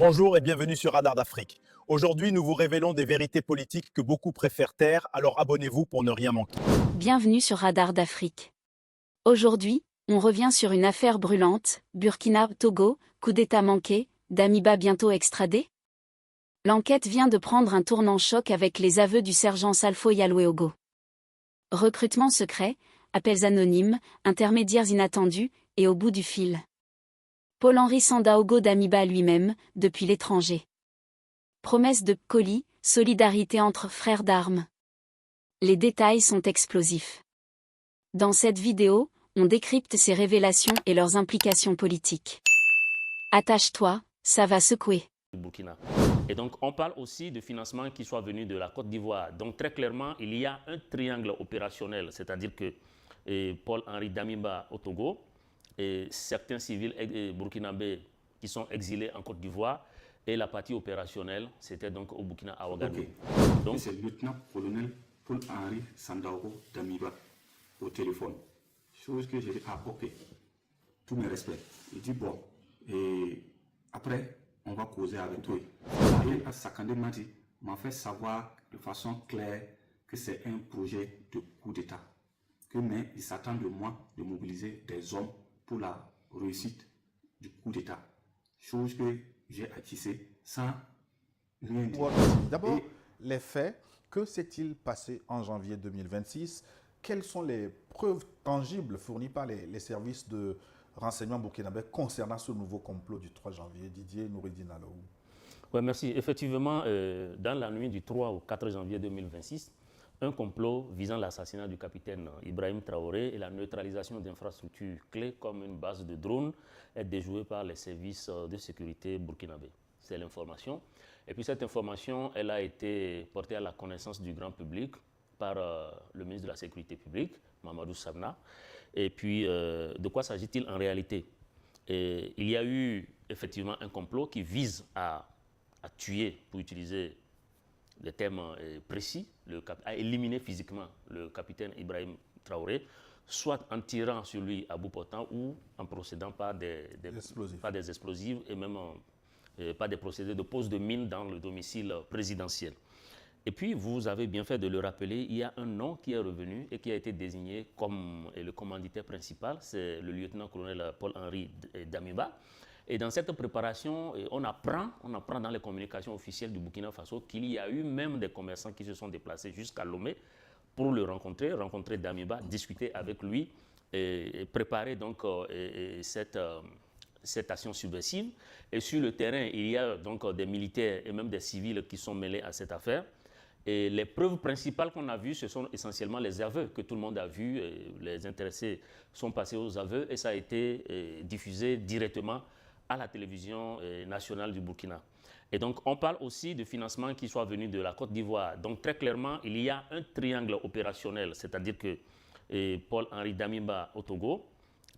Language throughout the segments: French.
Bonjour et bienvenue sur Radar d'Afrique. Aujourd'hui, nous vous révélons des vérités politiques que beaucoup préfèrent taire, alors abonnez-vous pour ne rien manquer. Bienvenue sur Radar d'Afrique. Aujourd'hui, on revient sur une affaire brûlante, Burkina-Togo, coup d'État manqué, Damiba bientôt extradé? L'enquête vient de prendre un tournant choc avec les aveux du sergent Salfo Yaloueogo. Recrutement secret, appels anonymes, intermédiaires inattendus, et au bout du fil. Paul-Henri Sandaogo Damiba lui-même, depuis l'étranger. Promesse de colis, solidarité entre frères d'armes. Les détails sont explosifs. Dans cette vidéo, on décrypte ces révélations et leurs implications politiques. Attache-toi, ça va secouer. Burkina. Et donc, on parle aussi de financement qui soit venu de la Côte d'Ivoire. Donc, très clairement, il y a un triangle opérationnel, c'est-à-dire que Paul-Henri Damiba au Togo, et certains civils burkinabés qui sont exilés en Côte d'Ivoire, et la partie opérationnelle, c'était donc au Burkina à Ouagadougou. Okay. Donc, c'est le lieutenant-colonel Paul-Henri Sandaogo Damiba au téléphone. Chose que j'ai dit, ah ok, tous mes respects. Il dit bon, et après, on va causer avec toi. Et à Sakandé Madi m'a fait savoir de façon claire que c'est un projet de coup d'État. Mais il s'attend de moi de mobiliser des hommes pour la réussite du coup d'État. Chose que j'ai attissée sans rien dire. D'abord, les faits, que s'est-il passé en janvier 2026? Quelles sont les preuves tangibles fournies par les services de renseignement burkinabé concernant ce nouveau complot du 3 janvier? Didier Noureddine Alaou. Oui, merci. Effectivement, dans la nuit du 3 au 4 janvier 2026, un complot visant l'assassinat du capitaine Ibrahim Traoré et la neutralisation d'infrastructures clés comme une base de drones est déjoué par les services de sécurité burkinabés. C'est l'information. Et puis cette information, elle a été portée à la connaissance du grand public par le ministre de la Sécurité publique, Mamadou Sabna. Et puis, de quoi s'agit-il en réalité? Il y a eu effectivement un complot qui vise à tuer, pour utiliser des termes précis, à éliminer physiquement le capitaine Ibrahim Traoré, soit en tirant sur lui à bout portant ou en procédant par des explosifs et même par des procédés de pose de mine dans le domicile présidentiel. Et puis, vous avez bien fait de le rappeler, il y a un nom qui est revenu et qui a été désigné comme le commanditaire principal, c'est le lieutenant-colonel Paul-Henri Damiba. Et dans cette préparation, on apprend dans les communications officielles du Burkina Faso qu'il y a eu même des commerçants qui se sont déplacés jusqu'à Lomé pour le rencontrer Damiba, discuter avec lui et préparer donc cette action subversive. Et sur le terrain, il y a donc des militaires et même des civils qui sont mêlés à cette affaire. Et les preuves principales qu'on a vues, ce sont essentiellement les aveux que tout le monde a vus. Les intéressés sont passés aux aveux et ça a été diffusé directement à la télévision nationale du Burkina. Et donc, on parle aussi de financement qui soit venu de la Côte d'Ivoire. Donc, très clairement, il y a un triangle opérationnel, c'est-à-dire que Paul-Henri Damiba au Togo,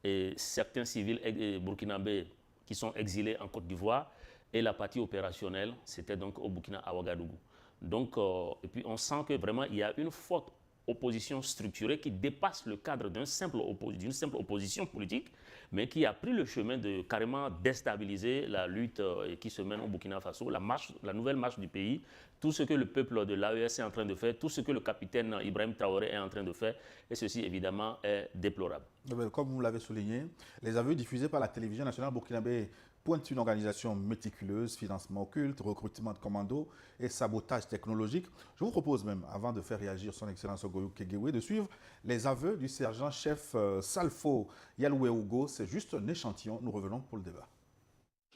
et certains civils burkinabés qui sont exilés en Côte d'Ivoire, et la partie opérationnelle, c'était donc au Burkina à Ouagadougou. Donc, et puis on sent que vraiment il y a une forte opposition structurée qui dépasse le cadre d'une simple opposition politique, mais qui a pris le chemin de carrément déstabiliser la lutte qui se mène au Burkina Faso, la nouvelle marche du pays, tout ce que le peuple de l'AES est en train de faire, tout ce que le capitaine Ibrahim Traoré est en train de faire, et ceci évidemment est déplorable. Comme vous l'avez souligné, les aveux diffusés par la télévision nationale burkinabé pointe une organisation méticuleuse, financement occulte, recrutement de commandos et sabotage technologique. Je vous propose même, avant de faire réagir son Excellence Ogoyou Kegewe, de suivre les aveux du sergent-chef Salfo Yaloueogo. C'est juste un échantillon. Nous revenons pour le débat.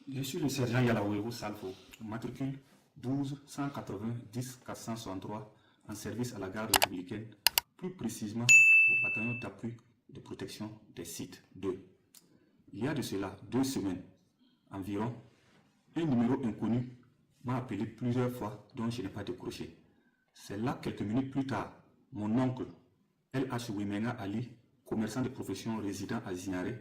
Je suis le sergent Yaloueogo Salfo, matricule 12 190 463 en service à la garde républicaine, plus précisément au bataillon d'appui de protection des sites 2. Il y a de cela 2 semaines, environ, un numéro inconnu m'a appelé plusieurs fois dont je n'ai pas décroché. C'est là, quelques minutes plus tard, mon oncle, LH Wimenga Ali, commerçant de profession résident à Zinaré,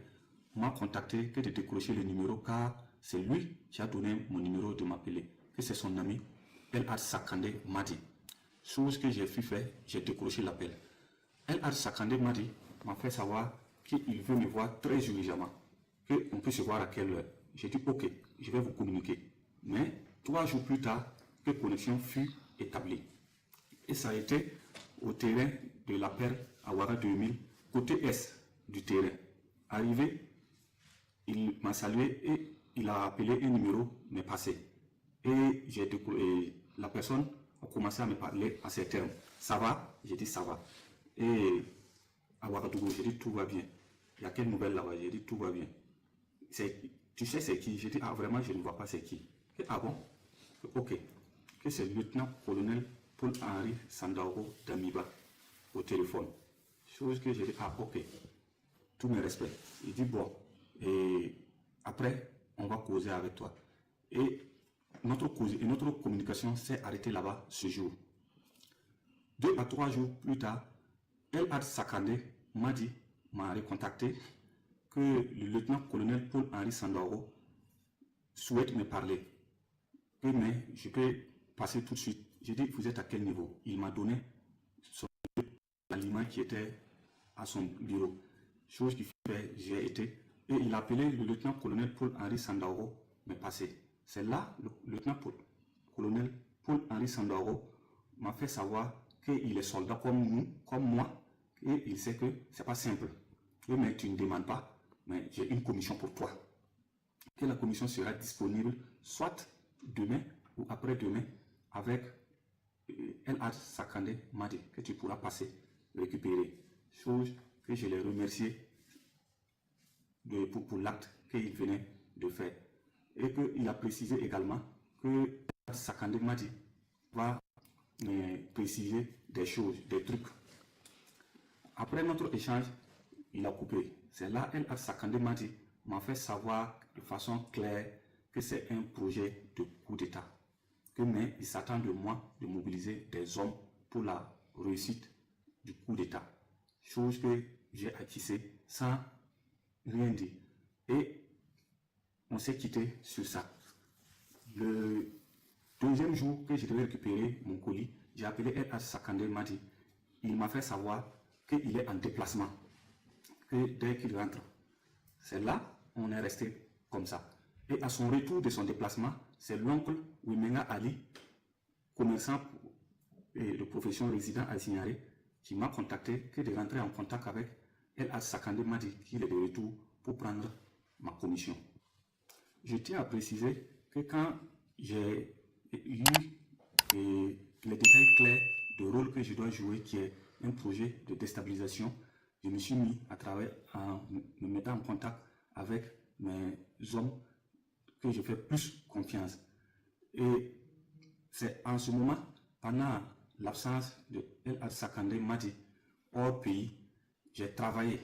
m'a contacté que de décrocher le numéro car c'est lui qui a donné mon numéro de m'appeler, que c'est son ami LH Sakandé Madi. Chose que j'ai fait, j'ai décroché l'appel. LH Sakandé Madi m'a fait savoir qu'il veut me voir très urgemment, qu'on peut se voir à quelle heure. J'ai dit ok, je vais vous communiquer. Mais 3 jours plus tard, que connexion fut établie. Et ça a été au terrain de la paire à Ouara 2000, côté est du terrain. Arrivé, il m'a salué et il a appelé un numéro, mais passé. Et la personne a commencé à me parler à ces termes. Ça va? J'ai dit ça va. Et à Ouagadougou, j'ai dit tout va bien. Il y a quelle nouvelle là-bas? J'ai dit tout va bien. Tu sais c'est qui? J'ai dit ah vraiment je ne vois pas c'est qui. Et, ah bon? Ok. Que c'est le lieutenant-colonel Paul-Henri Sandaogo d'Amiba au téléphone. Chose que j'ai dit ah ok. Tous mes respects. Il dit bon. Et après on va causer avec toi. Et notre communication s'est arrêtée là-bas ce jour. 2 à 3 jours plus tard, El Had Sakandé m'a recontacté que le lieutenant-colonel Paul-Henri Sandaogo souhaite me parler. Mais je peux passer tout de suite. J'ai dit, vous êtes à quel niveau? Il m'a donné l'image qui était à son bureau. Chose qui fait, j'ai été. Et il a appelé le lieutenant-colonel Paul-Henri Sandaogo me passer. C'est là, le lieutenant-colonel Paul-Henri Sandaogo m'a fait savoir qu'il est soldat comme nous, comme moi, et il sait que c'est pas simple. Mais tu ne demandes pas, mais j'ai une commission pour toi. Que la commission sera disponible soit demain ou après-demain avec El Had Sakandé m'a dit que tu pourras passer, récupérer. Chose que je l'ai remercié pour l'acte qu'il venait de faire. Et qu'il a précisé également que El Had Sakandé m'a dit va préciser des choses, des trucs. Après notre échange, il a coupé. C'est là El Had Sakandé m'a fait savoir de façon claire que c'est un projet de coup d'État. Mais il s'attend de moi de mobiliser des hommes pour la réussite du coup d'État. Chose que j'ai acquissée sans rien dire. Et on s'est quitté sur ça. Le deuxième jour que je devais récupérer mon colis, j'ai appelé El Had Sakandé Madi. Il m'a fait savoir qu'il est en déplacement. Que dès qu'il rentre, c'est là on est resté comme ça. Et à son retour de son déplacement, c'est l'oncle Wimenga Ali, commerçant et de profession résident à Signaré, qui m'a contacté que de rentrer en contact avec El Had Sakandé Madi, qui est de retour pour prendre ma commission. Je tiens à préciser que quand j'ai eu les détails clairs du rôle que je dois jouer, qui est un projet de déstabilisation, je me suis mis à travailler en me mettant en contact avec mes hommes que je fais plus confiance. Et c'est en ce moment, pendant l'absence de El Had Sakandé Madi hors pays, j'ai travaillé.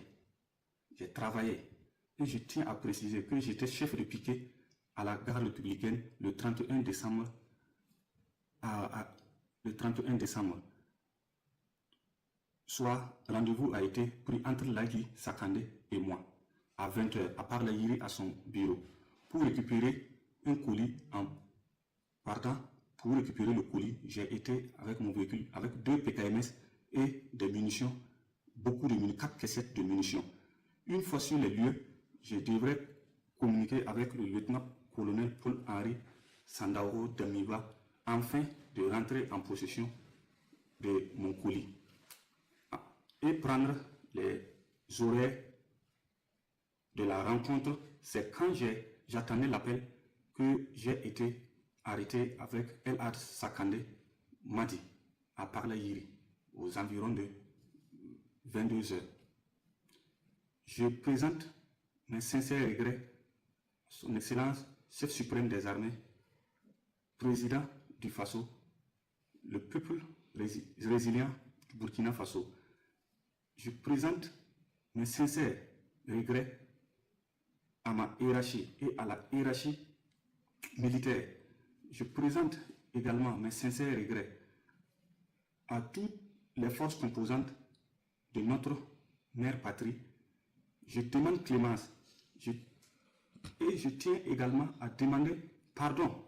Et je tiens à préciser que j'étais chef de piquet à la gare républicaine le 31 décembre. Le 31 décembre. Soit rendez-vous a été pris entre Lagui Sakandé et moi à 20h, à part Laïri à son bureau, pour récupérer un colis pour récupérer le colis, j'ai été avec mon véhicule, avec 2 PKMS et des munitions, beaucoup de munitions, 4 caissettes de munitions. Une fois sur les lieux, je devrais communiquer avec le lieutenant-colonel Paul-Henri Sandaogo d'Amiba afin de rentrer en possession de mon colis et prendre les horaires de la rencontre. C'est quand j'attendais l'appel que j'ai été arrêté avec El Had Sakandé Madi à Parlayiri aux environs de 22h. Je présente mes sincères regrets à son Excellence, chef suprême des armées, président du Faso, le peuple résilient du Burkina Faso. Je présente mes sincères regrets à ma hiérarchie et à la hiérarchie militaire. Je présente également mes sincères regrets à toutes les forces composantes de notre mère patrie. Je demande clémence et je tiens également à demander pardon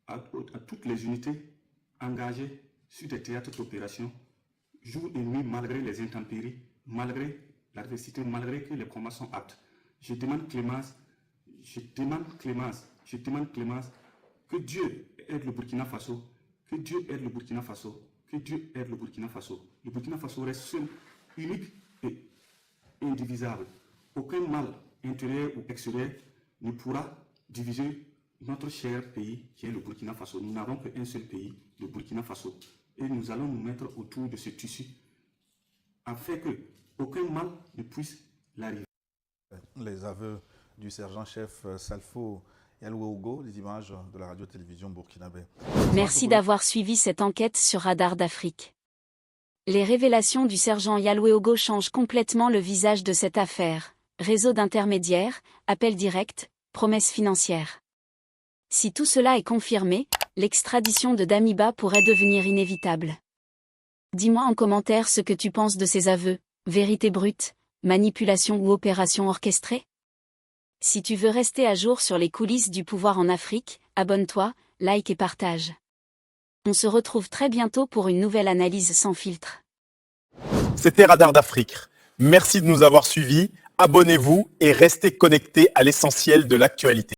à toutes les unités engagées sur des théâtres d'opération jour et nuit, malgré les intempéries, malgré l'adversité, malgré que les combats sont aptes. Je demande clémence Que Dieu aide le Burkina Faso. Que Dieu aide le Burkina Faso. Que Dieu aide le Burkina Faso. Le Burkina Faso reste seul, unique et indivisible. Aucun mal intérieur ou extérieur ne pourra diviser notre cher pays qui est le Burkina Faso. Nous n'avons qu'un seul pays, le Burkina Faso. Et nous allons nous mettre autour de ce tissu afin que aucun mal ne puisse l'arriver. Les aveux du sergent-chef Salfo Yalouéogo, les images de la radio-télévision burkinabé. Merci d'avoir suivi cette enquête sur Radar d'Afrique. Les révélations du sergent Yalouéogo changent complètement le visage de cette affaire. Réseau d'intermédiaires, appels directs, promesses financières. Si tout cela est confirmé, l'extradition de Damiba pourrait devenir inévitable. Dis-moi en commentaire ce que tu penses de ces aveux, vérité brute, manipulation ou opération orchestrée. Si tu veux rester à jour sur les coulisses du pouvoir en Afrique, abonne-toi, like et partage. On se retrouve très bientôt pour une nouvelle analyse sans filtre. C'était Radar d'Afrique. Merci de nous avoir suivis. Abonnez-vous et restez connectés à l'essentiel de l'actualité.